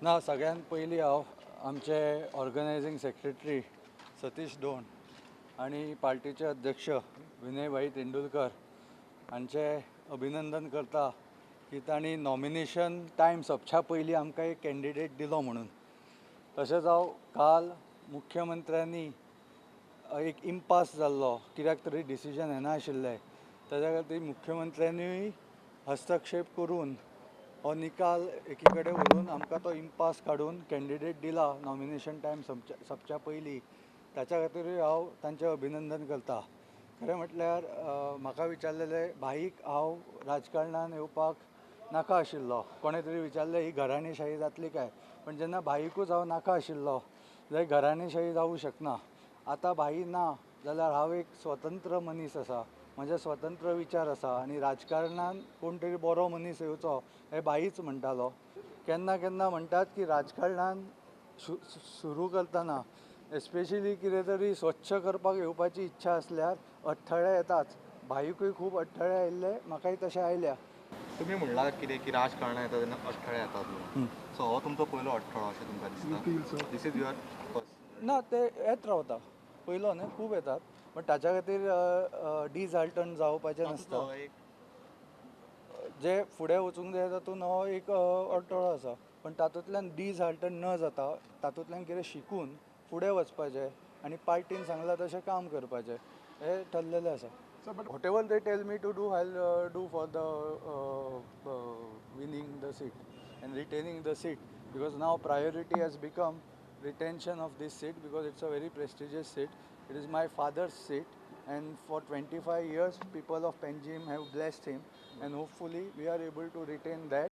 ना सगळ्यात पयलीं हांव आमचे ऑर्गनायझींग सेक्रेटरी सतीश डोण आणि पार्टीचे अध्यक्ष विनय भाई तेंडुलकर हांचे अभिनंदन करता की तांणी नॉमिनेशन टायम सोंपच्या पयलीं आमकां एक कॅन्डिडेट दिलो म्हणून. तशेंच हांव काल मुख्यमंत्र्यांनी एक इम्पास जाल्लो, कित्याक तरी डिसिजन येनाशिल्लें, ताच्या खातीर मुख्यमंत्र्यांनीय हस्तक्षेप करून हो निकाल एकी कडेन व्हरून आमकां तो इम्पास काडून कॅन्डिडेट दिला नॉमिनेशन टायम सोंपच्या पयलीं. ताच्या खातीरूय हांव तांचें अभिनंदन करता. खरें म्हटल्यार म्हाका विचारलेलें भाईक हांव राजकारणान येवपाक नाका आशिल्लो. कोणें तरी विचारलें ही घराणेशाही जातली काय, पण जेन्ना भाईकूच हांव नाका आशिल्लो जाल्यार घराणेशाही जावूं शकना. आतां भाई ना जाल्यार हांव एक स्वतंत्र मनीस आसा, म्हजे स्वतंत्र विचार आसा आनी राजकारणान कोण तरी बरो मनीस येवचो हें भाईच म्हणटालो. केन्ना केन्ना म्हणटात की राजकारणान सुरू करतना एस्पेशली कितें तरी स्वच्छ करपाक येवपाची इच्छा आसल्यार अडथळे येताच. भाईकूय खूब अडथळे आयिल्ले, म्हाकाय तशें आयल्या. तुम्ही म्हणला कितें की राजकारणां येता तेन्ना अडथळे येतात म्हणून. सो हो तुमचो पयलो अडथळो अशें तुमकां दिसता? This is your first? ना, ते येत रावता. पयलो न्हय खूब येतात, पण ताच्या खातीर डिसहार्टन जावपाचें नासता. एक जे फुडें वचूंक जाय तातूंत हो एक अडथळो आसा, पण तातूंतल्यान डिसहार्टन न जाता तातूंतल्यान कितें शिकून फुडें वचपाचें आनी पार्टीन सांगलां तशें काम करपाचें हें ठरलेलें आसा. Whatever they tell me to do I will do for the winning the seat and retaining the seat, because now priority has become retention of this seat because it's a very prestigious seat. It is my father's seat, and for 25 years people of Panjim have blessed him, and hopefully we are able to retain that.